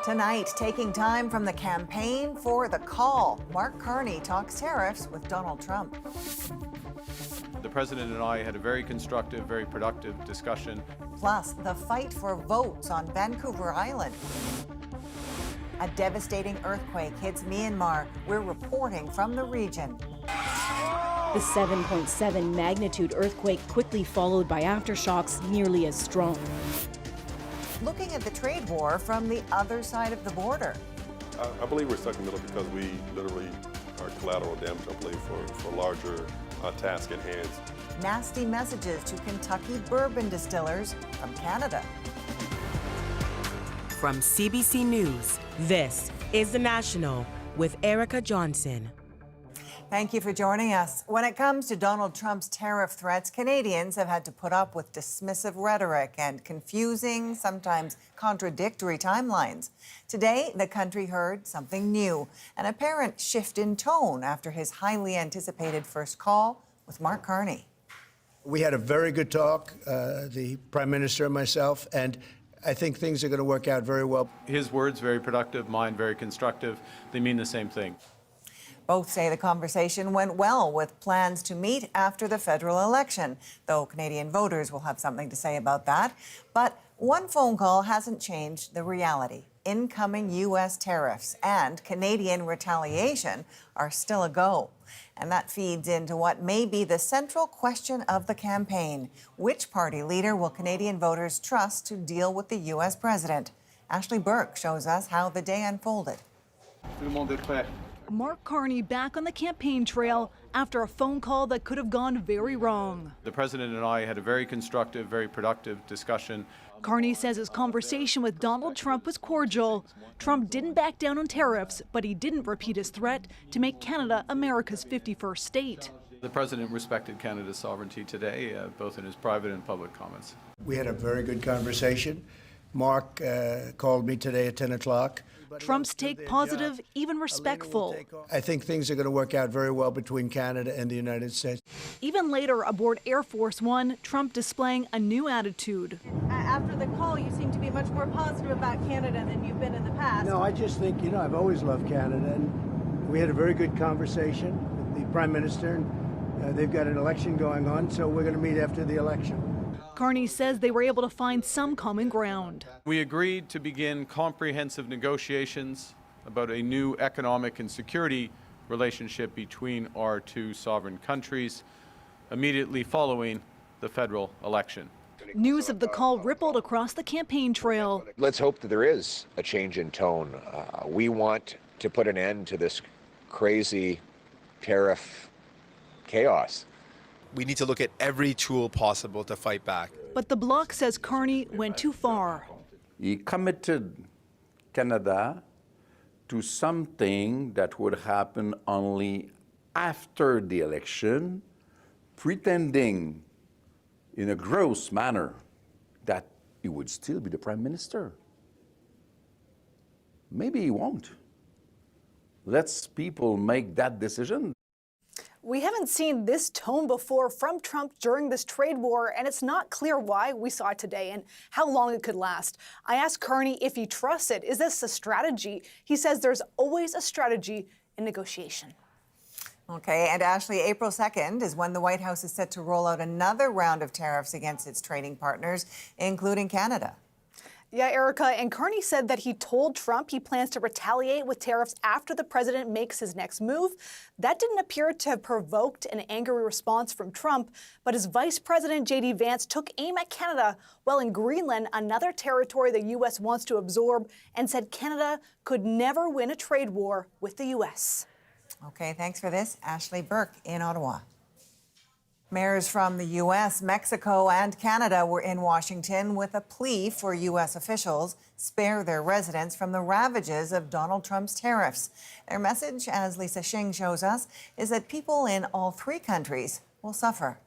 Tonight, taking time from the campaign for the call. Mark Carney talks tariffs with Donald Trump. The president and I had a very constructive, very productive discussion. Plus, the fight for votes on Vancouver Island. A devastating earthquake hits Myanmar. We're reporting from the region. The 7.7 magnitude earthquake quickly followed by aftershocks nearly as strong. Looking at the trade war from the other side of the border. I believe we're stuck in the middle because we literally are collateral damage, I believe, for larger task at hand. Nasty messages to Kentucky bourbon distillers from Canada. From CBC News, this is The National with Erica Johnson. Thank you for joining us. When it comes to Donald Trump's tariff threats, Canadians have had to put up with dismissive rhetoric and confusing, sometimes contradictory timelines. Today, the country heard something new, an apparent shift in tone after his highly anticipated first call with Mark Carney. We had a very good talk, the Prime Minister and myself, and I think things are going to work out very well. His words very productive, mine very constructive. They mean the same thing. Both say the conversation went well, with plans to meet after the federal election, though Canadian voters will have something to say about that. But one phone call hasn't changed the reality. Incoming U.S. tariffs and Canadian retaliation are still a go. And that feeds into what may be the central question of the campaign. Which party leader will Canadian voters trust to deal with the U.S. president? Ashley Burke shows us how the day unfolded. Mark Carney back on the campaign trail after a phone call that could have gone very wrong. The president and I had a very constructive, very productive discussion. Carney says his conversation with Donald Trump was cordial. Trump didn't back down on tariffs, but he didn't repeat his threat to make Canada America's 51st state. The president respected Canada's sovereignty today, both in his private and public comments. We had a very good conversation. Mark called me today at 10 o'clock. Trump's take positive, even respectful. I think things are going to work out very well between Canada and the United States. Even later aboard Air Force One, Trump displaying a new attitude. After the call, you seem to be much more positive about Canada than you've been in the past. No, I just think, I've always loved Canada, and we had a very good conversation with the Prime Minister. And, they've got an election going on, so we're going to meet after the election. Carney says they were able to find some common ground. We agreed to begin comprehensive negotiations about a new economic and security relationship between our two sovereign countries immediately following the federal election. News of the call rippled across the campaign trail. Let's hope that there is a change in tone. We want to put an end to this crazy tariff chaos. We need to look at every tool possible to fight back. But the bloc says Carney went too far. He committed Canada to something that would happen only after the election, pretending in a gross manner that he would still be the Prime Minister. Maybe he won't. Let's people make that decision. We haven't seen this tone before from Trump during this trade war, and it's not clear why. We saw it today and how long it could last. I asked Carney if he trusts it. Is this a strategy? He says there's always a strategy in negotiation. Okay, and Ashley, April 2nd is when the White House is set to roll out another round of tariffs against its trading partners, including Canada. Yeah, Erica, and Carney said that he told Trump he plans to retaliate with tariffs after the president makes his next move. That didn't appear to have provoked an angry response from Trump, but his vice president, J.D. Vance, took aim at Canada while in Greenland, another territory the U.S. wants to absorb, and said Canada could never win a trade war with the U.S. Okay, thanks for this. Ashley Burke in Ottawa. Mayors from the U.S., Mexico, and Canada were in Washington with a plea for U.S. officials spare their residents from the ravages of Donald Trump's tariffs. Their message, as Lisa Shing shows us, is that people in all three countries will suffer.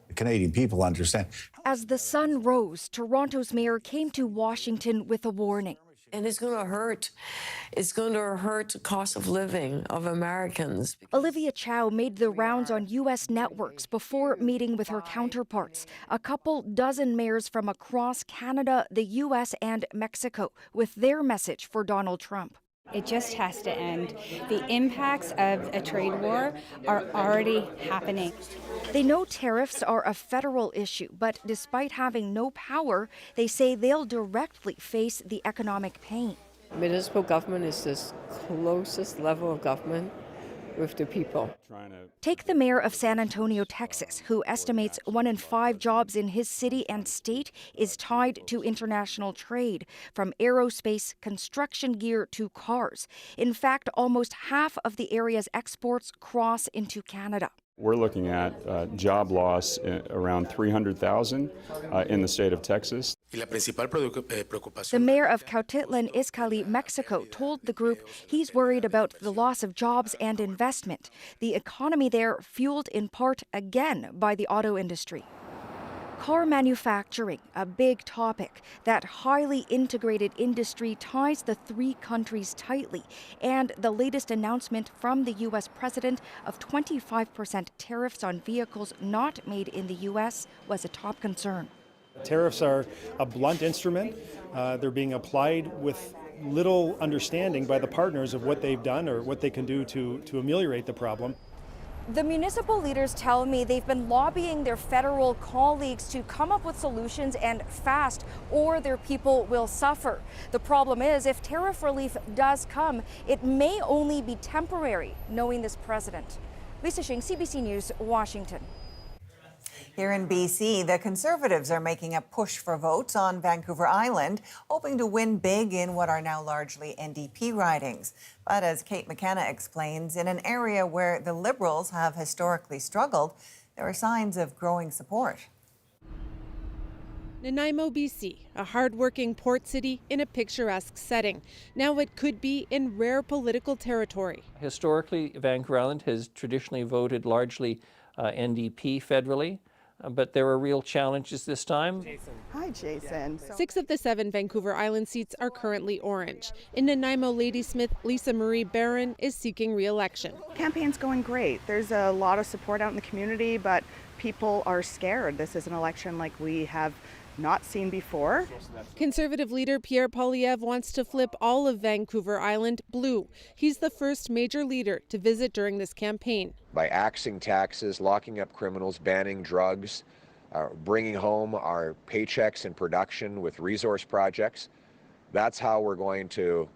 The Canadian people understand. As the sun rose, Toronto's mayor came to Washington with a warning. And it's going to hurt. It's going to hurt the cost of living of Americans. Olivia Chow made the rounds on U.S. networks before meeting with her counterparts, a couple dozen mayors from across Canada, the U.S., and Mexico, with their message for Donald Trump. It just has to end. The impacts of a trade war are already happening. They know tariffs are a federal issue, but despite having no power, they say they'll directly face the economic pain. Municipal government is the closest level of government with the people. Take the mayor of San Antonio, Texas, who estimates 1 in 5 jobs in his city and state is tied to international trade, from aerospace, construction gear to cars. In fact, almost half of the area's exports cross into Canada. We're looking at job loss around 300,000 in the state of Texas. The mayor of Cuautitlan Izcalli, Mexico, told the group he's worried about the loss of jobs and investment. The economy there fueled in part again by the auto industry. Car manufacturing, a big topic. That highly integrated industry ties the 3 countries tightly. And the latest announcement from the U.S. president of 25% tariffs on vehicles not made in the U.S. was a top concern. Tariffs are a blunt instrument. They're being applied with little understanding by the partners of what they've done or what they can do to ameliorate the problem. The municipal leaders tell me they've been lobbying their federal colleagues to come up with solutions and fast, or their people will suffer. The problem is, if tariff relief does come, it may only be temporary, knowing this president. Lisa Shing, CBC News, Washington. Here in BC, the Conservatives are making a push for votes on Vancouver Island, hoping to win big in what are now largely NDP ridings. But as Kate McKenna explains, in an area where the Liberals have historically struggled, there are signs of growing support. Nanaimo, BC, a hard-working port city in a picturesque setting. Now it could be in rare political territory. Historically, Vancouver Island has traditionally voted largely NDP federally. But there are real challenges this time. Hi, Jason. 6 of the 7 Vancouver Island seats are currently orange. In Nanaimo, Ladysmith, Lisa Marie Barron is seeking re-election. Campaign's going great. There's a lot of support out in the community, but people are scared. This is an election like we have not seen before. Conservative leader Pierre Poilievre wants to flip all of Vancouver Island blue. He's the first major leader to visit during this campaign. By axing taxes, locking up criminals, banning drugs, bringing home our paychecks and production with resource projects, that's how we're going to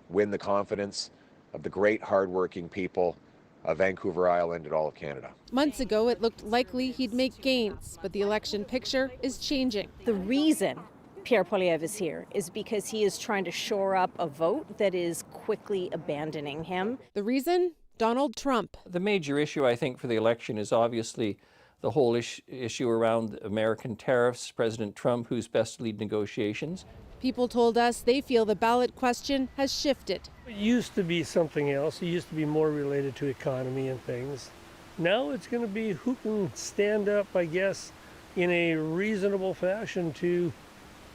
win the confidence of the great hardworking people of Vancouver Island and all of Canada. Months ago, it looked likely he'd make gains, but the election picture is changing. The reason Pierre Poilievre is here is because he is trying to shore up a vote that is quickly abandoning him. The reason? Donald Trump. The major issue, I think, for the election is obviously the whole issue around American tariffs. President Trump, who's best to lead negotiations. People told us they feel the ballot question has shifted. It used to be something else. It used to be more related to economy and things. Now it's going to be who can stand up, I guess, in a reasonable fashion to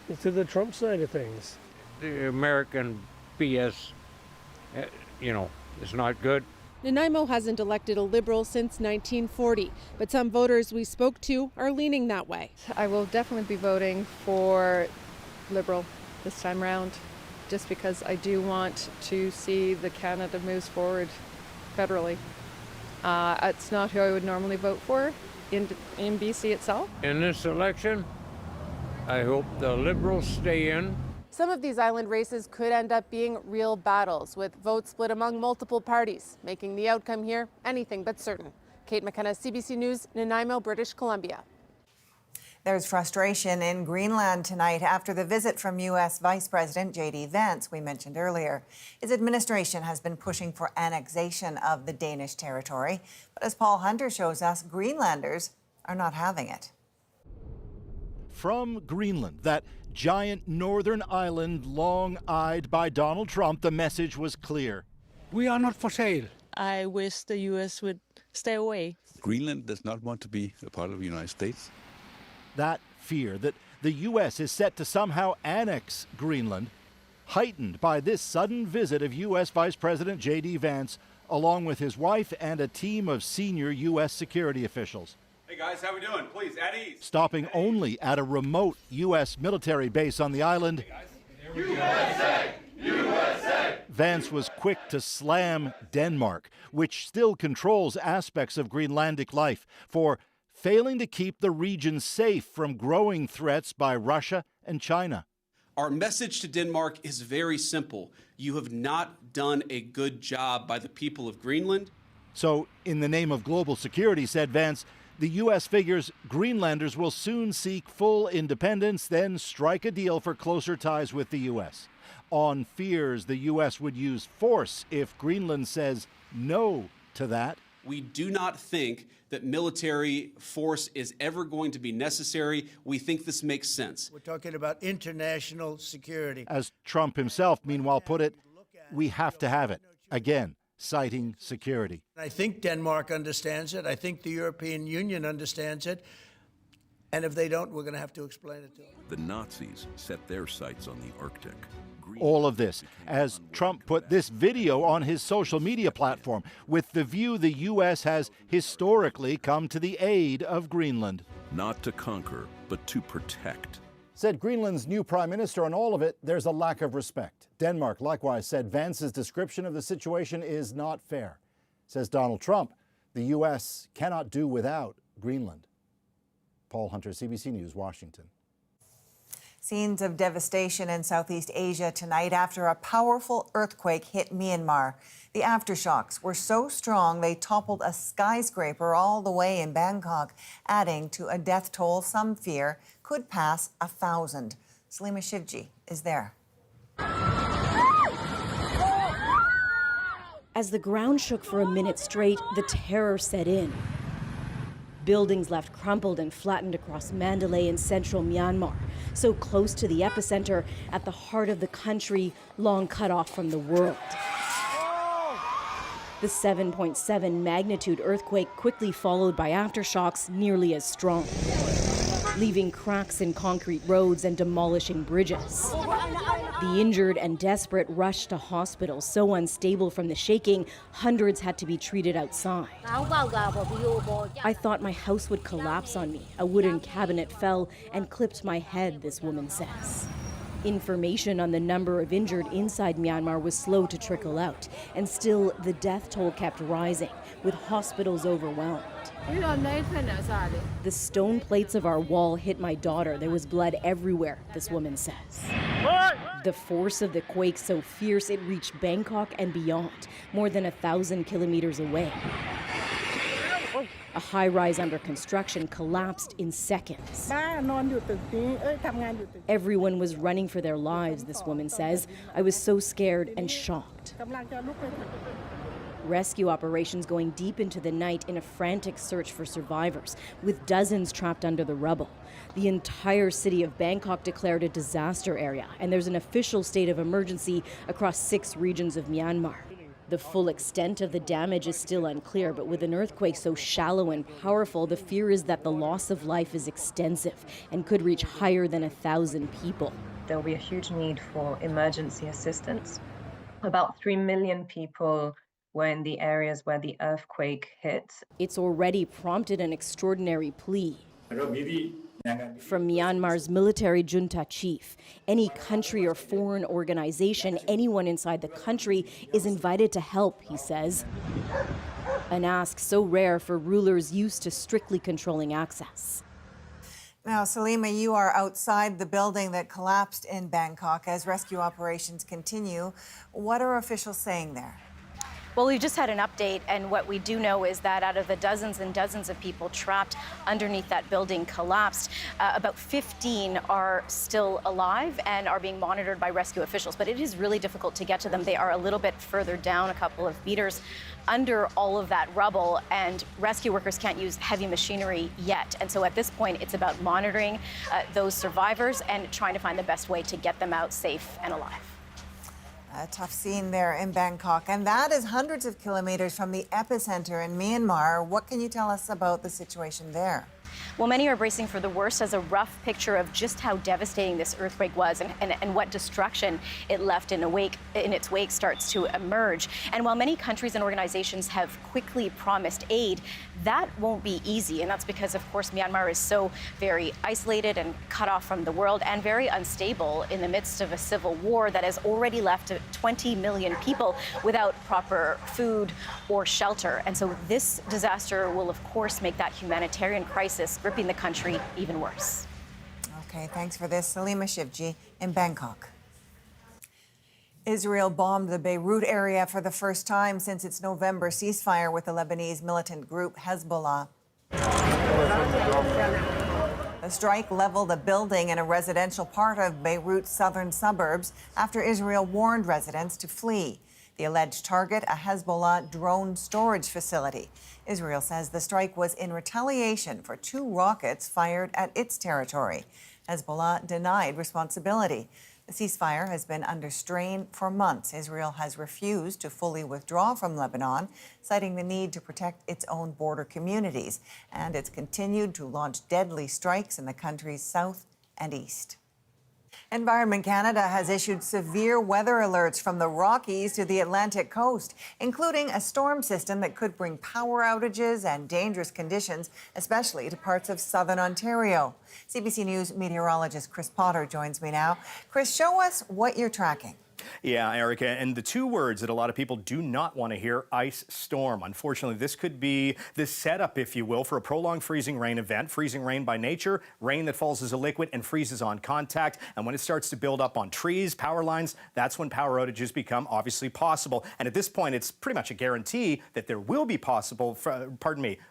the Trump side of things. The American BS, is not good. Nanaimo hasn't elected a Liberal since 1940, but some voters we spoke to are leaning that way. I will definitely be voting for Liberal this time around, just because I do want to see the Canada moves forward federally. It's not who I would normally vote for in BC itself. In this election, I hope the Liberals stay in. Some of these island races could end up being real battles, with votes split among multiple parties, making the outcome here anything but certain. Kate McKenna, CBC News, Nanaimo, British Columbia. There's frustration in Greenland tonight after the visit from U.S. Vice President J.D. Vance we mentioned earlier. His administration has been pushing for annexation of the Danish territory. But as Paul Hunter shows us, Greenlanders are not having it. From Greenland, that giant northern island long-eyed by Donald Trump, the message was clear. We are not for sale. I wish the U.S. would stay away. Greenland does not want to be a part of the United States. That fear that the U.S. is set to somehow annex Greenland heightened by this sudden visit of U.S. Vice President J.D. Vance, along with his wife and a team of senior U.S. security officials. Hey guys, how we doing? Please, at ease. Stopping only at a remote U.S. military base on the island. USA! USA! Vance was quick to slam Denmark, which still controls aspects of Greenlandic life, for failing to keep the region safe from growing threats by Russia and China. Our message to Denmark is very simple. You have not done a good job by the people of Greenland. So, in the name of global security, said Vance, the U.S. figures Greenlanders will soon seek full independence, then strike a deal for closer ties with the U.S. On fears the U.S. would use force if Greenland says no to that. We do not think that military force is ever going to be necessary. We think this makes sense. We're talking about international security. As Trump himself, meanwhile, put it, we have to have it. Again, citing security. I think Denmark understands it. I think the European Union understands it. And if they don't, we're going to have to explain it to them. The Nazis set their sights on the Arctic. All of this as Trump put this video on his social media platform with the view the U.S. has historically come to the aid of Greenland. Not to conquer, but to protect. Said Greenland's new prime minister. On all of it, there's a lack of respect. Denmark likewise said Vance's description of the situation is not fair. Says Donald Trump, the U.S. cannot do without Greenland. Paul Hunter, CBC News, Washington. Scenes of devastation in Southeast Asia tonight after a powerful earthquake hit Myanmar. The aftershocks were so strong they toppled a skyscraper all the way in Bangkok, adding to a death toll some fear could pass 1,000. Salima Shivji is there. As the ground shook for a minute straight, the terror set in. Buildings left crumpled and flattened across Mandalay in central Myanmar, so close to the epicenter, at the heart of the country, long cut off from the world. The 7.7 magnitude earthquake quickly followed by aftershocks nearly as strong, leaving cracks in concrete roads and demolishing bridges. The injured and desperate rushed to hospitals, so unstable from the shaking, hundreds had to be treated outside. I thought my house would collapse on me. A wooden cabinet fell and clipped my head, this woman says. Information on the number of injured inside Myanmar was slow to trickle out, and still the death toll kept rising, with hospitals overwhelmed. The stone plates of our wall hit my daughter. There was blood everywhere, this woman says. The force of the quake so fierce it reached Bangkok and beyond, more than 1,000 kilometers away. A high-rise under construction collapsed in seconds. Everyone was running for their lives, this woman says. I was so scared and shocked. Rescue operations going deep into the night in a frantic search for survivors, with dozens trapped under the rubble. The entire city of Bangkok declared a disaster area, and there's an official state of emergency across 6 regions of Myanmar. The full extent of the damage is still unclear, but with an earthquake so shallow and powerful, the fear is that the loss of life is extensive and could reach higher than 1,000 people. There will be a huge need for emergency assistance. About 3 million people were in the areas where the earthquake hit. It's already prompted an extraordinary plea from Myanmar's military junta chief. Any country or foreign organization, anyone inside the country is invited to help, he says. An ask so rare for rulers used to strictly controlling access. Now, Salima, you are outside the building that collapsed in Bangkok as rescue operations continue. What are officials saying there? Well, we've just had an update, and what we do know is that out of the dozens and dozens of people trapped underneath that building collapsed, about 15 are still alive and are being monitored by rescue officials. But it is really difficult to get to them. They are a little bit further down, a couple of meters under all of that rubble, and rescue workers can't use heavy machinery yet. And so at this point, it's about monitoring those survivors and trying to find the best way to get them out safe and alive. A tough scene there in Bangkok, and that is hundreds of kilometers from the epicenter in Myanmar. What can you tell us about the situation there? Well, many are bracing for the worst as a rough picture of just how devastating this earthquake was and what destruction it left in its wake starts to emerge. And while many countries and organizations have quickly promised aid, that won't be easy. And that's because, of course, Myanmar is so very isolated and cut off from the world and very unstable in the midst of a civil war that has already left 20 million people without proper food or shelter. And so this disaster will, of course, make that humanitarian crisis gripping the country even worse. Okay, thanks for this. Salima Shivji in Bangkok. Israel bombed the Beirut area for the first time since its November ceasefire with the Lebanese militant group Hezbollah. The strike leveled a building in a residential part of Beirut's southern suburbs after Israel warned residents to flee. The alleged target, a Hezbollah drone storage facility. Israel says the strike was in retaliation for 2 rockets fired at its territory. Hezbollah denied responsibility. The ceasefire has been under strain for months. Israel has refused to fully withdraw from Lebanon, citing the need to protect its own border communities. And it's continued to launch deadly strikes in the country's south and east. Environment Canada has issued severe weather alerts from the Rockies to the Atlantic coast, including a storm system that could bring power outages and dangerous conditions, especially to parts of southern Ontario. CBC News meteorologist Chris Potter joins me now. Chris, show us what you're tracking. Yeah, Erica, and the 2 words that a lot of people do not want to hear, ice storm. Unfortunately, this could be the setup, if you will, for a prolonged freezing rain event. Freezing rain by nature, rain that falls as a liquid and freezes on contact. And when it starts to build up on trees, power lines, that's when power outages become obviously possible. And at this point, it's pretty much a guarantee that there will be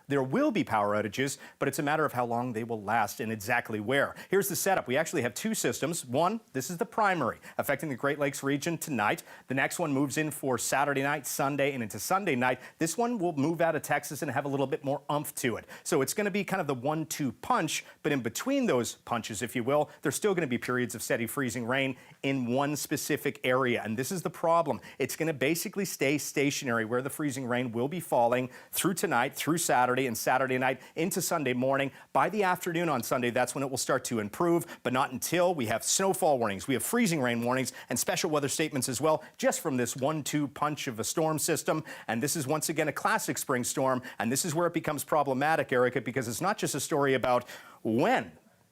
there will be power outages, but it's a matter of how long they will last and exactly where. Here's the setup. We actually have 2 systems. One, this is the primary, affecting the Great Lakes region tonight. The next one moves in for Saturday night, Sunday, and into Sunday night. This one will move out of Texas and have a little bit more oomph to it. So it's going to be kind of the 1-2 punch, but in between those punches, if you will, there's still going to be periods of steady freezing rain in one specific area. And this is the problem. It's going to basically stay stationary where the freezing rain will be falling through tonight, through Saturday, and Saturday night into Sunday morning. By the afternoon on Sunday, that's when it will start to improve, but not until we have snowfall warnings, we have freezing rain warnings, and special weather statements as well, just from this 1-2 punch of a storm system. And this is once again a classic spring storm. And this is where it becomes problematic, Erica, because it's not just a story about when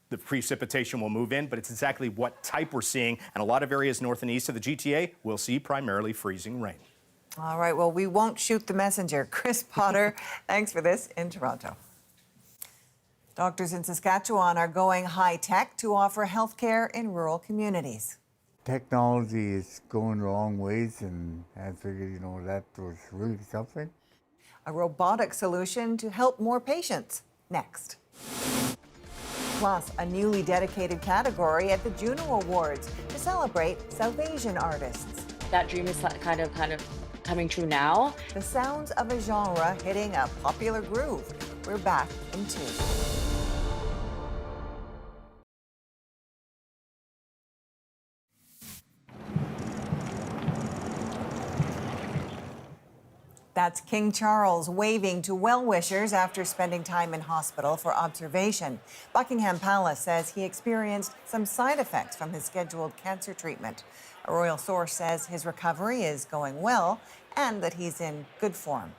the precipitation will move in, but it's exactly what type we're seeing. And a lot of areas north and east of the GTA will see primarily freezing rain. All right, well, we won't shoot the messenger. Chris Potter, thanks for this in Toronto. Doctors in Saskatchewan are going high-tech to offer health care in rural communities. Technology is going long ways, and I figured, that was really something. A robotic solution to help more patients. Next. Plus, a newly dedicated category at the Juno Awards to celebrate South Asian artists. That dream is kind of coming true now. The sounds of a genre hitting a popular groove. We're back in 2. That's King Charles waving to well-wishers after spending time in hospital for observation. Buckingham Palace says he experienced some side effects from his scheduled cancer treatment. A royal source says his recovery is going well and that he's in good form.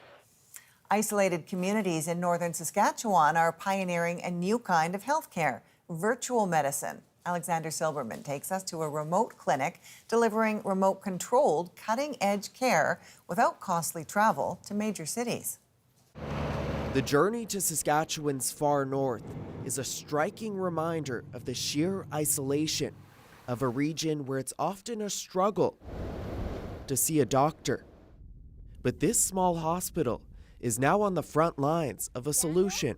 Isolated communities in northern Saskatchewan are pioneering a new kind of healthcare, virtual medicine. Alexander Silberman takes us to a remote clinic delivering remote-controlled, cutting-edge care without costly travel to major cities. The journey to Saskatchewan's far north is a striking reminder of the sheer isolation of a region where it's often a struggle to see a doctor. But this small hospital is now on the front lines of a solution.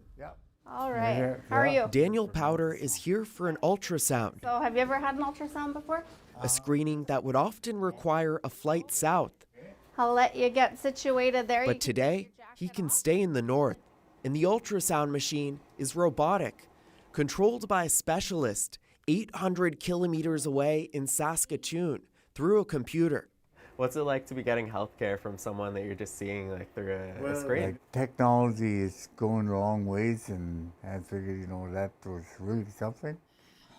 All right. How are you? Daniel Powder is here for an ultrasound, So have you ever had an ultrasound before? a screening that would often require a flight south. I'll let you get situated there. But today, he can stay in the north, and the ultrasound machine is robotic, controlled by a specialist 800 kilometers away in Saskatoon through a computer. What's it like to be getting healthcare from someone that you're just seeing like through a screen? Like, technology is going the wrong ways, and I figured, you know, that was really something.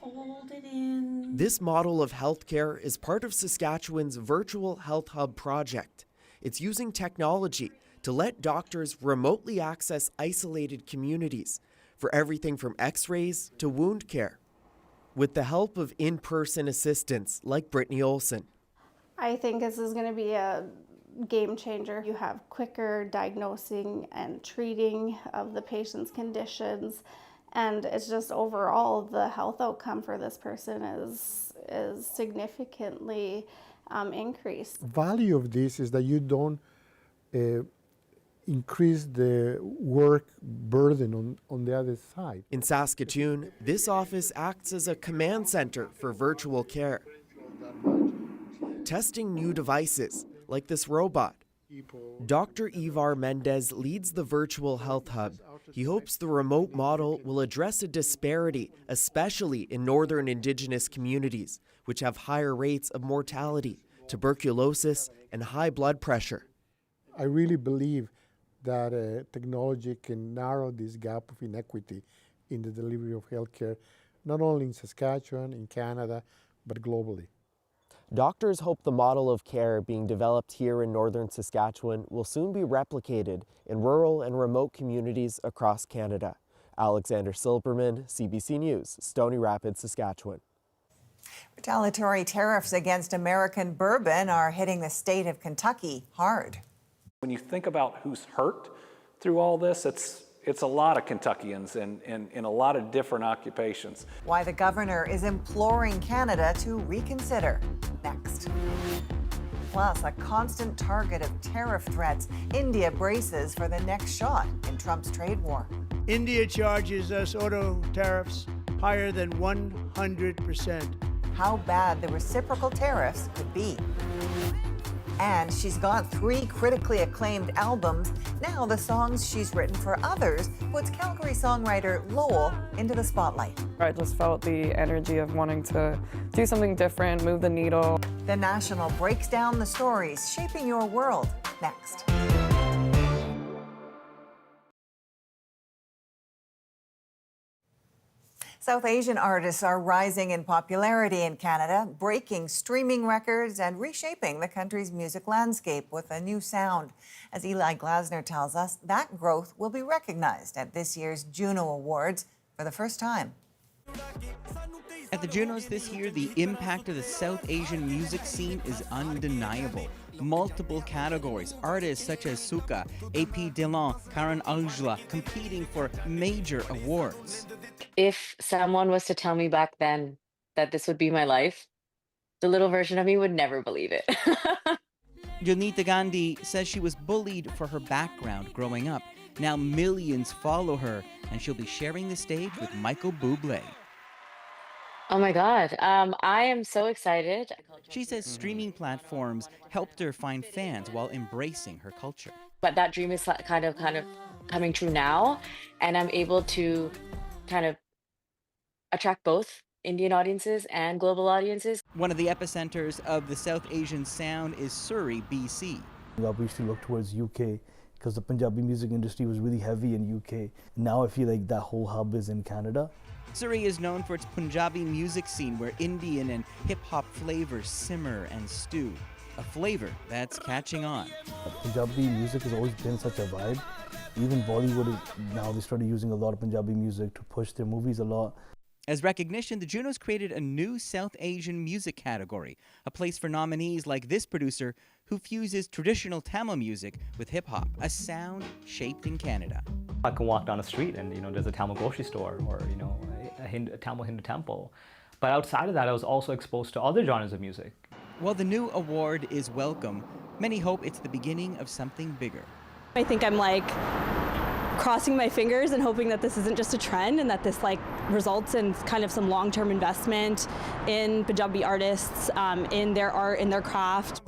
Hold it in. This model of healthcare is part of Saskatchewan's Virtual Health Hub project. It's using technology to let doctors remotely access isolated communities for everything from x-rays to wound care, with the help of in-person assistants like Brittany Olson. I think this is going to be a game changer. You have quicker diagnosing and treating of the patient's conditions, and it's just overall the health outcome for this person is significantly increased. The value of this is that you don't increase the work burden on the other side. In Saskatoon, this office acts as a command center for virtual care, testing new devices like this robot. Dr. Ivar Mendez leads the Virtual Health Hub. He hopes the remote model will address a disparity, especially in northern Indigenous communities, which have higher rates of mortality, tuberculosis, and high blood pressure. I really believe that technology can narrow this gap of inequity in the delivery of healthcare, not only in Saskatchewan, in Canada, but globally. Doctors hope the model of care being developed here in northern Saskatchewan will soon be replicated in rural and remote communities across Canada. Alexander Silberman, CBC News, Stony Rapids, Saskatchewan. Retaliatory tariffs against American bourbon are hitting the state of Kentucky hard. When you think about who's hurt through all this, it's a lot of Kentuckians in a lot of different occupations. Why the governor is imploring Canada to reconsider. Next. Plus, a constant target of tariff threats. India braces for the next shot in Trump's trade war. India charges us auto tariffs higher than 100%. How bad the reciprocal tariffs could be. And she's got 3 critically acclaimed albums. Now the songs she's written for others puts Calgary songwriter Lowell into the spotlight. I just felt the energy of wanting to do something different, move the needle. The National breaks down the stories shaping your world. Next. South Asian artists are rising in popularity in Canada, breaking streaming records and reshaping the country's music landscape with a new sound. As Eli Glasner tells us, that growth will be recognized at this year's Juno Awards for the first time. At the Junos this year, the impact of the South Asian music scene is undeniable. Multiple categories, artists such as Suka, AP Dillon, Karan Aujla competing for major awards. If someone was to tell me back then that this would be my life, the little version of me would never believe it. Jonita Gandhi says she was bullied for her background growing up. Now millions follow her, and she'll be sharing the stage with Michael Bublé. Oh my God, I am so excited. She says streaming platforms helped her find fans while embracing her culture. But that dream is kind of coming true now, and I'm able to kind of attract both Indian audiences and global audiences. One of the epicenters of the South Asian sound is Surrey, BC. I used to look towards UK because the Punjabi music industry was really heavy in UK. Now I feel like that whole hub is in Canada. Surrey is known for its Punjabi music scene where Indian and hip-hop flavors simmer and stew. A flavor that's catching on. Punjabi music has always been such a vibe. Even Bollywood, now they started using a lot of Punjabi music to push their movies a lot. As recognition, the Junos created a new South Asian music category, a place for nominees like this producer who fuses traditional Tamil music with hip-hop, a sound shaped in Canada. I can walk down the street and, there's a Tamil grocery store or, a Tamil Hindu temple. But outside of that, I was also exposed to other genres of music. While the new award is welcome, many hope it's the beginning of something bigger. I think I'm crossing my fingers and hoping that this isn't just a trend and that this results in kind of some long-term investment in Punjabi artists, in their art, in their craft.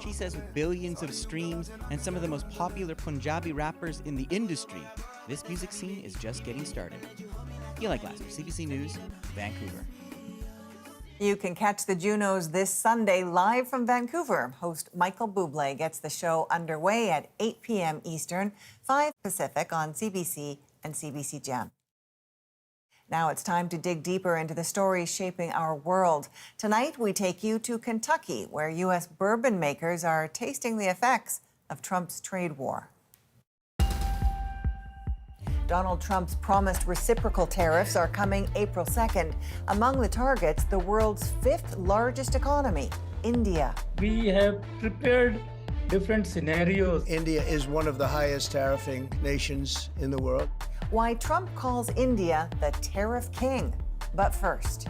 She says with billions of streams and some of the most popular Punjabi rappers in the industry, this music scene is just getting started. Eli Glasner, CBC News, Vancouver. You can catch the Junos this Sunday live from Vancouver. Host Michael Bublé gets the show underway at 8 p.m. Eastern, 5 Pacific on CBC and CBC Gem. Now it's time to dig deeper into the stories shaping our world. Tonight, we take you to Kentucky, where U.S. bourbon makers are tasting the effects of Trump's trade war. Donald Trump's promised reciprocal tariffs are coming April 2nd. Among the targets, the world's 5th largest economy, India. We have prepared different scenarios. India is one of the highest tariffing nations in the world. Why Trump calls India the tariff king. But first,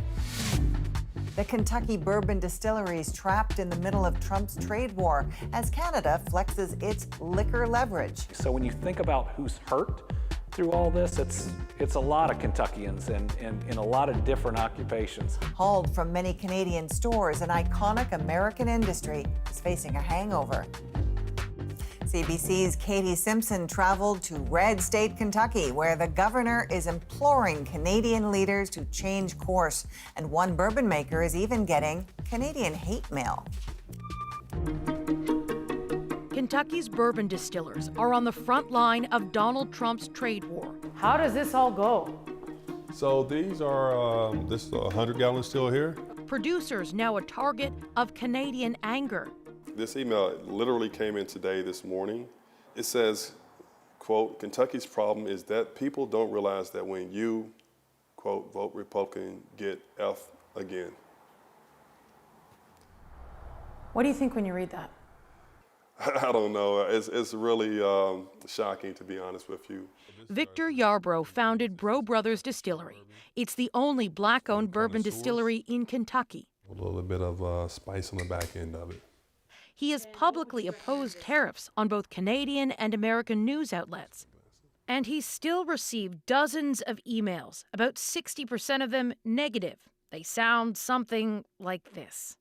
the Kentucky bourbon distilleries trapped in the middle of Trump's trade war as Canada flexes its liquor leverage. So when you think about who's hurt through all this, it's a lot of Kentuckians and in a lot of different occupations. Hauled from many Canadian stores, an iconic American industry is facing a hangover. CBC's Katie Simpson traveled to Red State, Kentucky, where the governor is imploring Canadian leaders to change course. And one bourbon maker is even getting Canadian hate mail. Kentucky's bourbon distillers are on the front line of Donald Trump's trade war. How does this all go? So these are, this is a 100-gallon still here. Producers now a target of Canadian anger. This email literally came in today, this morning. It says, quote, Kentucky's problem is that people don't realize that when you, quote, vote Republican, get F again. What do you think when you read that? I don't know. It's really shocking, to be honest with you. Victor Yarbrough founded Bro Brothers Distillery. It's the only black-owned bourbon distillery in Kentucky. A little bit of spice on the back end of it. He has publicly opposed tariffs on both Canadian and American news outlets. And he's still received dozens of emails, about 60% of them negative. They sound something like this.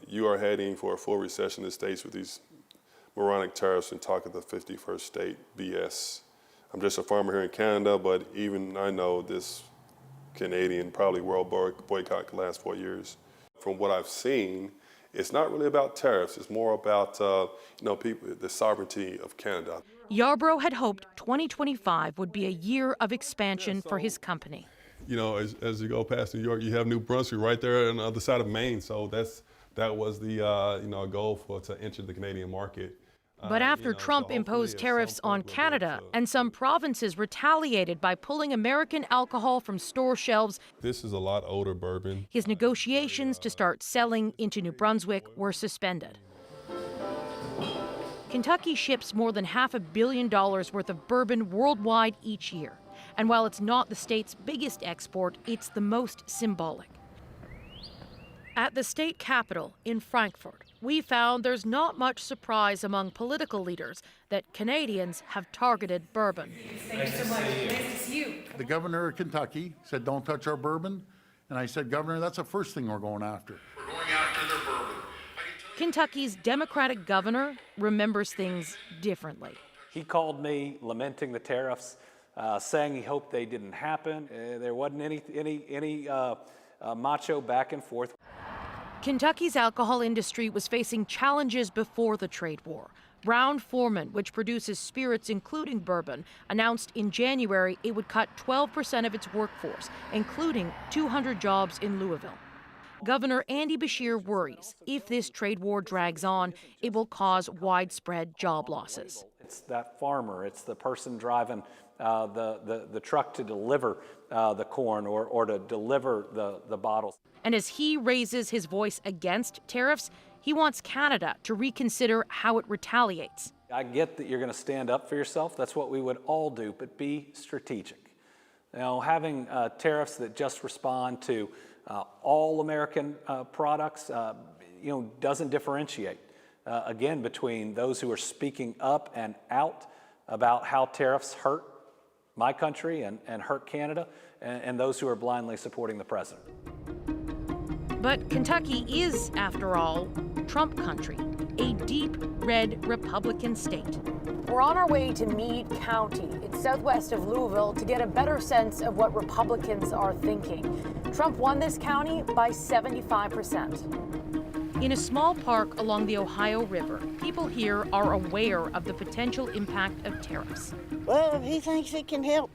You are heading for a full recession in the States with these moronic tariffs and talk of the 51st state BS. I'm just a farmer here in Canada, but even I know this Canadian, probably world boycott could last 4 years. From what I've seen, it's not really about tariffs. It's more about, people, the sovereignty of Canada. Yarbrough had hoped 2025 would be a year of expansion for his company. You know, as you go past New York, you have New Brunswick right there on the other side of Maine. So that was the goal to enter the Canadian market. But after Trump imposed tariffs on Canada and some provinces retaliated by pulling American alcohol from store shelves, this is a lot older bourbon. His negotiations to start selling into New Brunswick were suspended. Kentucky ships more than $500 million worth of bourbon worldwide each year. And while it's not the state's biggest export, it's the most symbolic. At the state capitol in Frankfurt, we found there's not much surprise among political leaders that Canadians have targeted bourbon. Thank you so much. Nice to see you. The governor of Kentucky said, don't touch our bourbon. And I said, Governor, that's the first thing we're going after. We're going after their bourbon. Kentucky's Democratic governor remembers things differently. He called me lamenting the tariffs, saying he hoped they didn't happen. There wasn't any macho back and forth. Kentucky's alcohol industry was facing challenges before the trade war. Brown-Forman, which produces spirits including bourbon, announced in January it would cut 12% of its workforce, including 200 jobs in Louisville. Governor Andy Beshear worries if this trade war drags on, it will cause widespread job losses. It's that farmer, it's the person driving the truck to deliver the corn or to deliver the bottles. And as he raises his voice against tariffs, he wants Canada to reconsider how it retaliates. I get that you're going to stand up for yourself. That's what we would all do, but be strategic. Having tariffs that just respond to all American products, doesn't differentiate, again, between those who are speaking up and out about how tariffs hurt my country and hurt Canada, and those who are blindly supporting the president. But Kentucky is, after all, Trump country, a deep red Republican state. We're on our way to Meade County. It's southwest of Louisville to get a better sense of what Republicans are thinking. Trump won this county by 75%. In a small park along the Ohio River, people here are aware of the potential impact of tariffs. Well, if he thinks it can help,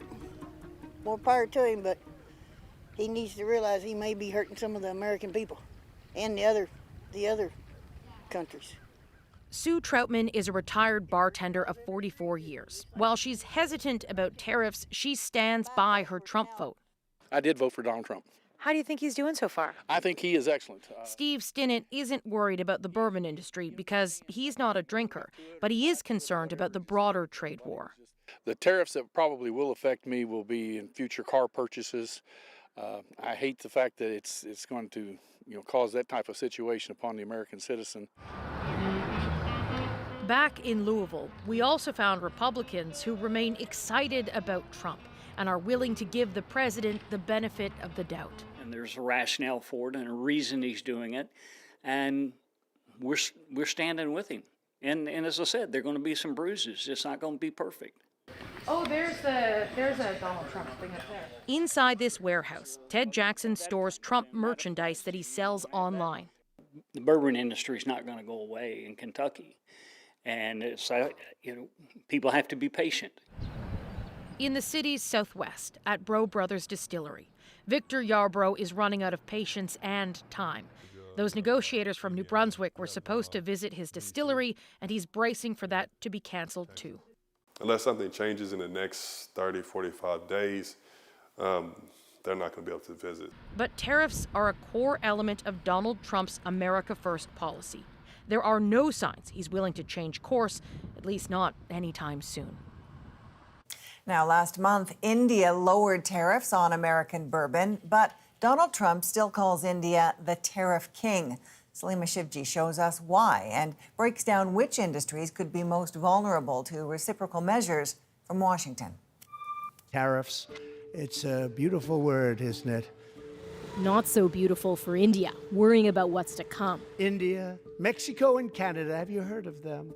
more power to him, but he needs to realize he may be hurting some of the American people and the other countries. Sue Troutman is a retired bartender of 44 years. While she's hesitant about tariffs, she stands by her Trump vote. I did vote for Donald Trump. How do you think he's doing so far? I think he is excellent. Steve Stinnett isn't worried about the bourbon industry because he's not a drinker, but he is concerned about the broader trade war. The tariffs that probably will affect me will be in future car purchases. I hate the fact that it's going to cause that type of situation upon the American citizen. Back in Louisville, we also found Republicans who remain excited about Trump and are willing to give the president the benefit of the doubt. And there's a rationale for it and a reason he's doing it, and we're standing with him. And as I said, there are going to be some bruises. It's not going to be perfect. Oh, there's a Donald Trump thing up there. Inside this warehouse, Ted Jackson stores Trump merchandise that he sells online. The bourbon industry is not going to go away in Kentucky, and it's people have to be patient. In the city's southwest, at Bro Brothers Distillery, Victor Yarbrough is running out of patience and time. Those negotiators from New Brunswick were supposed to visit his distillery, and he's bracing for that to be canceled too. Unless something changes in the next 30, 45 days, they're not going to be able to visit. But tariffs are a core element of Donald Trump's America First policy. There are no signs he's willing to change course, at least not anytime soon. Now, last month, India lowered tariffs on American bourbon, but Donald Trump still calls India the tariff king. Salima Shivji shows us why and breaks down which industries could be most vulnerable to reciprocal measures from Washington. Tariffs, it's a beautiful word, isn't it? Not so beautiful for India, worrying about what's to come. India, Mexico, and Canada, have you heard of them?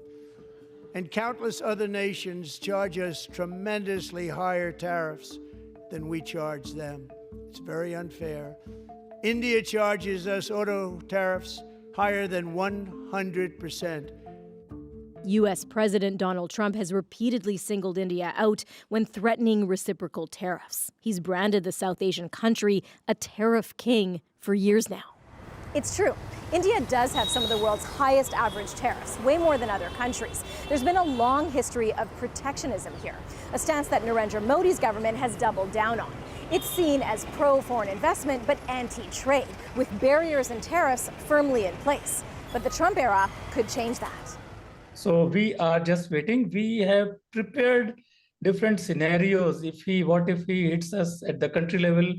And countless other nations charge us tremendously higher tariffs than we charge them. It's very unfair. India charges us auto tariffs higher than 100%. U.S. President Donald Trump has repeatedly singled India out when threatening reciprocal tariffs. He's branded the South Asian country a tariff king for years now. It's true. India does have some of the world's highest average tariffs, way more than other countries. There's been a long history of protectionism here, a stance that Narendra Modi's government has doubled down on. It's seen as pro-foreign investment but anti-trade, with barriers and tariffs firmly in place. But the Trump era could change that. So we are just waiting. We have prepared different scenarios. What if he hits us at the country level,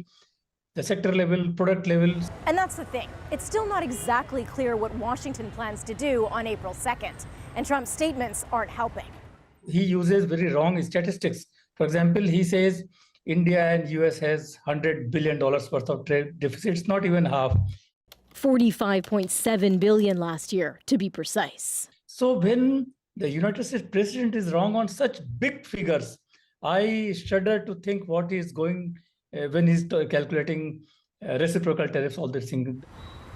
the sector level, product level? And that's the thing. It's still not exactly clear what Washington plans to do on April 2nd. And Trump's statements aren't helping. He uses very wrong statistics. For example, he says India and US has $100 billion worth of trade deficit. It's not even half. $45.7 billion last year, to be precise. So when the United States president is wrong on such big figures, I shudder to think what is going when he's calculating reciprocal tariffs, all these things.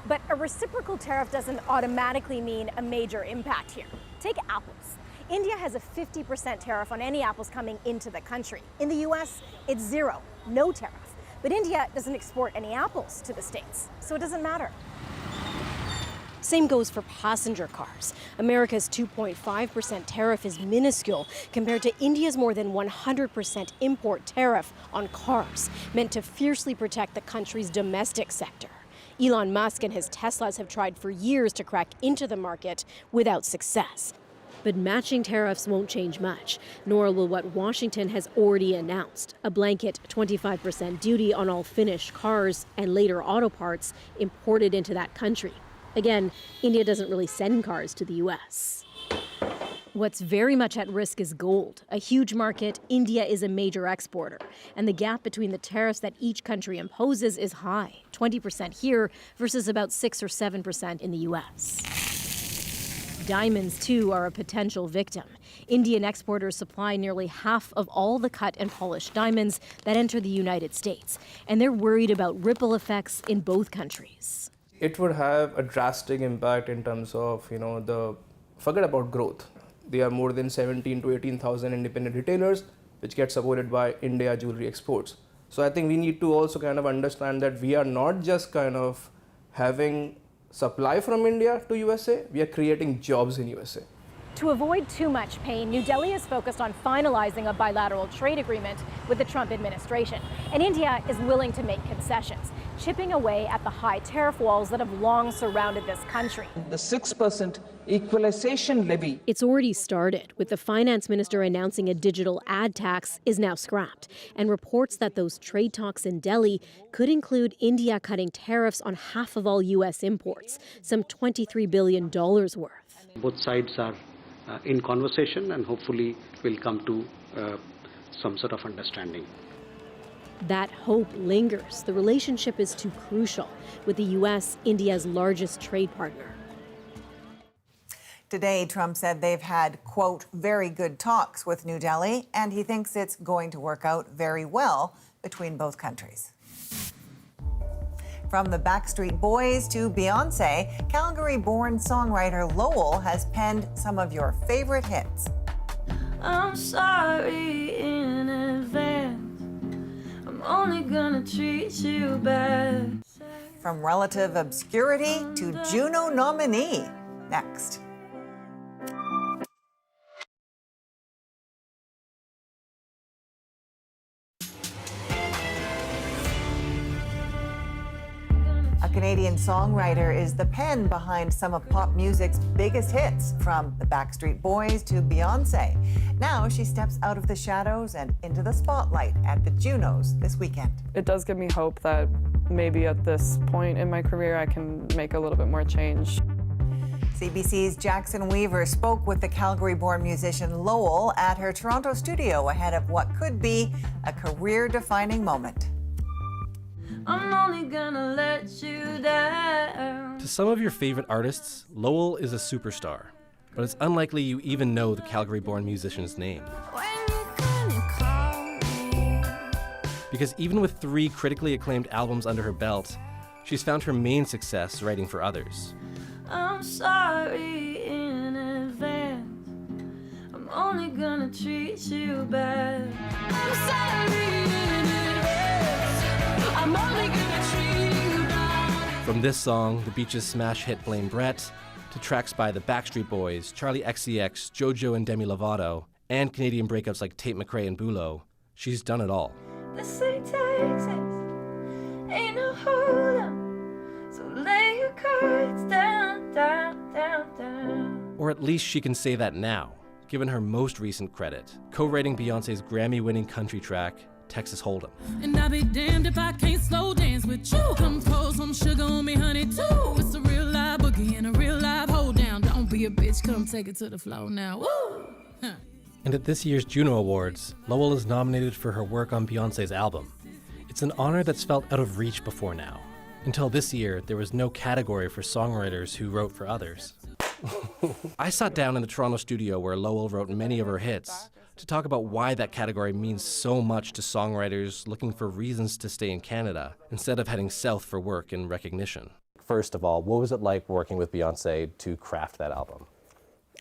But a reciprocal tariff doesn't automatically mean a major impact here. Take apples. India has a 50% tariff on any apples coming into the country. In the US, it's zero, no tariff. But India doesn't export any apples to the States, so it doesn't matter. Same goes for passenger cars. America's 2.5% tariff is minuscule compared to India's more than 100% import tariff on cars, meant to fiercely protect the country's domestic sector. Elon Musk and his Teslas have tried for years to crack into the market without success. But matching tariffs won't change much, nor will what Washington has already announced, a blanket 25% duty on all finished cars and later auto parts imported into that country. Again, India doesn't really send cars to the U.S. What's very much at risk is gold. A huge market, India is a major exporter. And the gap between the tariffs that each country imposes is high, 20% here versus about 6 or 7% in the U.S. Diamonds, too, are a potential victim. Indian exporters supply nearly half of all the cut and polished diamonds that enter the United States, and they're worried about ripple effects in both countries. It would have a drastic impact in terms of, forget about growth. There are more than 17 to 18,000 independent retailers which get supported by India jewelry exports. So I think we need to also kind of understand that we are not just kind of having supply from India to USA, we are creating jobs in USA. To avoid too much pain, New Delhi is focused on finalizing a bilateral trade agreement with the Trump administration. And India is willing to make concessions, chipping away at the high tariff walls that have long surrounded this country. The 6% equalization levy. It's already started, with the finance minister announcing a digital ad tax is now scrapped, and reports that those trade talks in Delhi could include India cutting tariffs on half of all U.S. imports, some $23 billion worth. Both sides are in conversation and hopefully will come to some sort of understanding. That hope lingers. The relationship is too crucial, with the U.S. India's largest trade partner. Today, Trump said they've had, quote, very good talks with New Delhi, and he thinks it's going to work out very well between both countries. From the Backstreet Boys to Beyonce, Calgary-born songwriter Lowell has penned some of your favorite hits. I'm sorry in advance. I'm only gonna treat you bad. From relative obscurity to Juno nominee. Next. A Canadian songwriter is the pen behind some of pop music's biggest hits, from the Backstreet Boys to Beyonce. Now she steps out of the shadows and into the spotlight at the Junos this weekend. It does give me hope that maybe at this point in my career I can make a little bit more change. CBC's Jackson Weaver spoke with the Calgary-born musician Lowell at her Toronto studio ahead of what could be a career-defining moment. I'm only gonna let you down. To some of your favorite artists, Lowell is a superstar, but it's unlikely you even know the Calgary-born musician's name. Because even with 3 critically acclaimed albums under her belt, she's found her main success writing for others. I'm sorry in advance. I'm only gonna treat you bad. I'm sorry in advance. I'm only gonna treat you bad. From this song, the Beach's smash hit Blame Brett, to tracks by the Backstreet Boys, Charlie XCX, JoJo and Demi Lovato, and Canadian breakups like Tate McRae and Bulow, she's done it all. This ain't Texas, ain't no hold up. So lay your cards down, down, down, down. Or at least she can say that now, given her most recent credit, co-writing Beyonce's Grammy-winning country track, Texas Hold'em. And I'll be damned if I can't slow dance with you. Come pour some sugar on me, honey, too. It's a real live boogie and a real live hold down. Don't be a bitch, come take it to the floor now. Woo! Huh. And at this year's Juno Awards, Lowell is nominated for her work on Beyonce's album. It's an honor that's felt out of reach before now. Until this year, there was no category for songwriters who wrote for others. I sat down in the Toronto studio where Lowell wrote many of her hits to talk about why that category means so much to songwriters looking for reasons to stay in Canada instead of heading south for work and recognition. First of all, what was it like working with Beyonce to craft that album?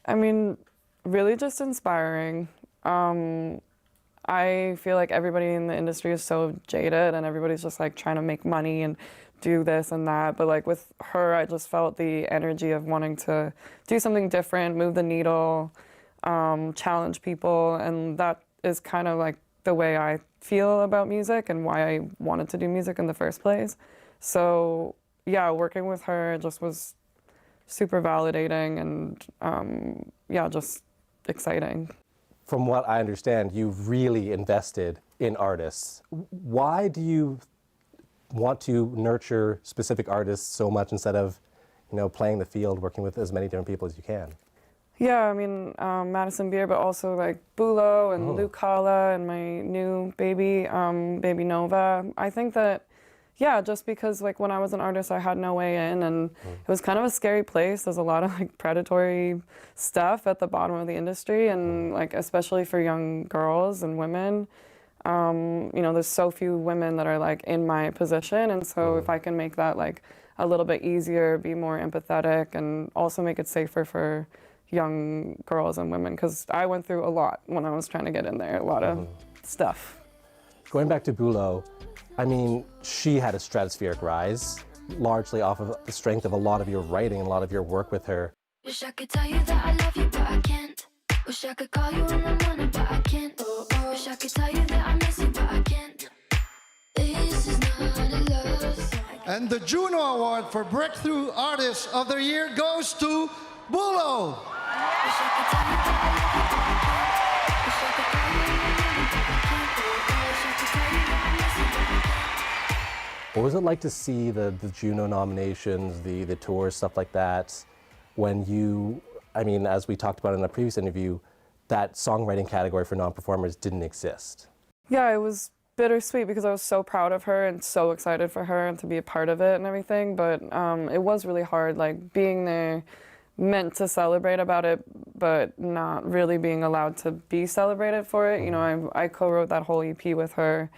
I mean, really just inspiring. I feel like everybody in the industry is so jaded and everybody's just like trying to make money and do this and that. But like with her, I just felt the energy of wanting to do something different, move the needle, challenge people. And that is kind of like the way I feel about music and why I wanted to do music in the first place. So yeah, working with her just was super validating and yeah, just exciting. From what I understand, you've really invested in artists. Why do you want to nurture specific artists so much instead of, playing the field, working with as many different people as you can? Yeah, I mean, Madison Beer, but also like Bulow and Luke Kalla and my new baby, baby Nova. I think that, Yeah, just because like when I was an artist, I had no way in, and it was kind of a scary place. There's a lot of like predatory stuff at the bottom of the industry, and like especially for young girls and women. You know, there's so few women that are like in my position, and so if I can make that like a little bit easier, be more empathetic, and also make it safer for young girls and women, because I went through a lot when I was trying to get in there, a lot of stuff. Going back to Bulo, I mean, she had a stratospheric rise, largely off of the strength of a lot of your writing and a lot of your work with her. Wish I could tell you that I love you, but I can't. Wish I could call you in the morning, but I can't. Wish I could tell you that I miss you, but I can't. This is not a love song. And the Juno Award for Breakthrough Artist of the Year goes to Bulo. Wish I could tell you that I love you, but I can't. Wish I could call you in the morning, but I can't. Wish I could tell you that I miss you, but I can't. What was it like to see the Juno nominations, the tours, stuff like that, when you, I mean, as we talked about in a previous interview, that songwriting category for non-performers didn't exist? Yeah, it was bittersweet because I was so proud of her and so excited for her and to be a part of it and everything, but it was really hard, like being there, meant to celebrate about it, but not really being allowed to be celebrated for it. You know, I co-wrote that whole EP with her,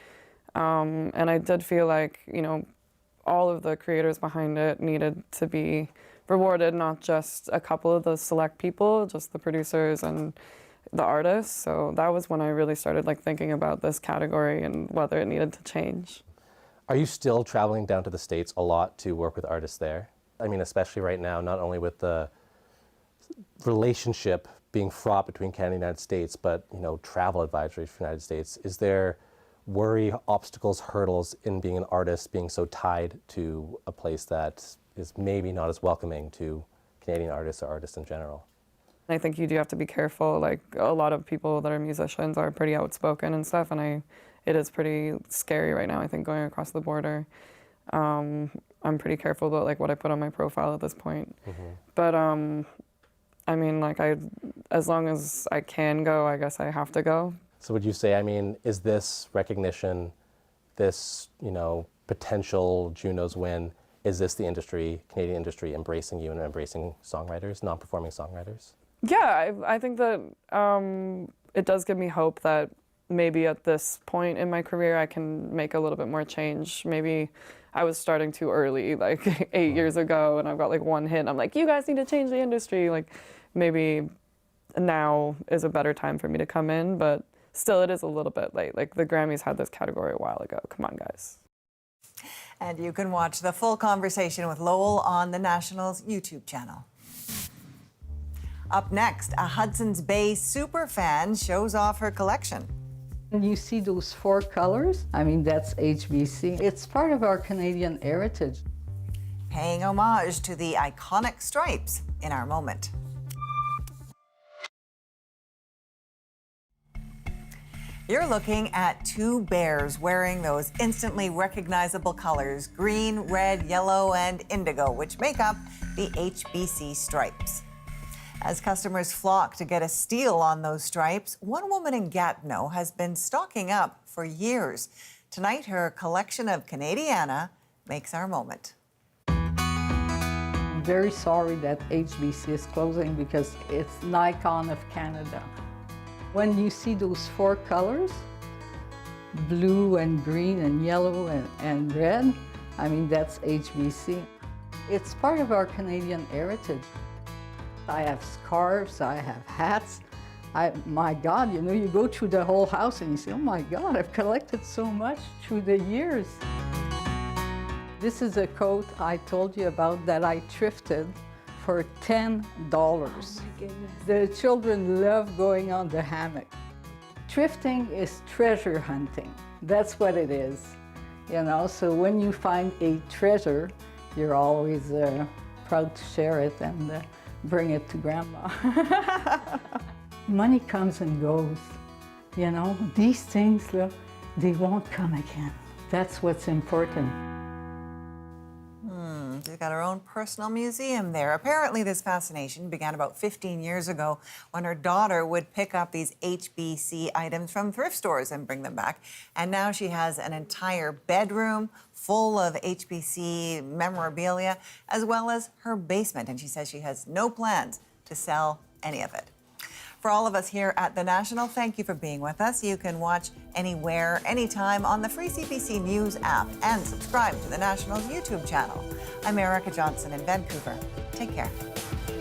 and I did feel like, you know, all of the creators behind it needed to be rewarded, not just a couple of the select people, just the producers and the artists. So that was when I really started like thinking about this category and whether it needed to change. Are you still traveling down to the States a lot to work with artists there? I mean, especially right now, not only with the relationship being fraught between Canada and the United States, but, you know, travel advisories for the United States. Is there worry, obstacles, hurdles in being an artist, being so tied to a place that is maybe not as welcoming to Canadian artists or artists in general? I think you do have to be careful. Like a lot of people that are musicians are pretty outspoken and stuff, and it is pretty scary right now, I think, going across the border. I'm pretty careful about like what I put on my profile at this point. But I mean, like as long as I can go, I guess I have to go. So would you say, I mean, is this recognition, this, you know, potential Junos win, is this the industry, Canadian industry, embracing you and embracing songwriters, non-performing songwriters? Yeah, I think that it does give me hope that maybe at this point in my career I can make a little bit more change. Maybe I was starting too early, like 8 years ago, and I've got like one hit, and I'm like, you guys need to change the industry. Like maybe now is a better time for me to come in, but still it is a little bit late. Like the Grammys had this category a while ago. Come on, guys. And you can watch the full conversation with Lowell on the National's YouTube channel. Up next, a Hudson's Bay superfan shows off her collection. And you see those 4 colors? I mean, that's HBC. It's part of our Canadian heritage. Paying homage to the iconic stripes in our moment. You're looking at 2 bears wearing those instantly recognizable colors, green, red, yellow, and indigo, which make up the HBC stripes. As customers flock to get a steal on those stripes, one woman in Gatineau has been stocking up for years. Tonight, her collection of Canadiana makes our moment. I'm very sorry that HBC is closing because it's an icon of Canada. When you see those 4 colors, blue and green and yellow and red, I mean, that's HBC. It's part of our Canadian heritage. I have scarves, I have hats. My God, you know, you go through the whole house and you say, oh my God, I've collected so much through the years. This is a coat I told you about that I thrifted for $10. Oh my goodness. The children love going on the hammock. Thrifting is treasure hunting. That's what it is. You know, so when you find a treasure, you're always proud to share it and bring it to Grandma. Money comes and goes. You know, these things, look, they won't come again. That's what's important. She's got her own personal museum there. Apparently, this fascination began about 15 years ago when her daughter would pick up these HBC items from thrift stores and bring them back. And now she has an entire bedroom full of HBC memorabilia, as well as her basement. And she says she has no plans to sell any of it. For all of us here at The National, thank you for being with us. You can watch anywhere, anytime on the free CBC News app and subscribe to The National's YouTube channel. I'm Erica Johnson in Vancouver. Take care.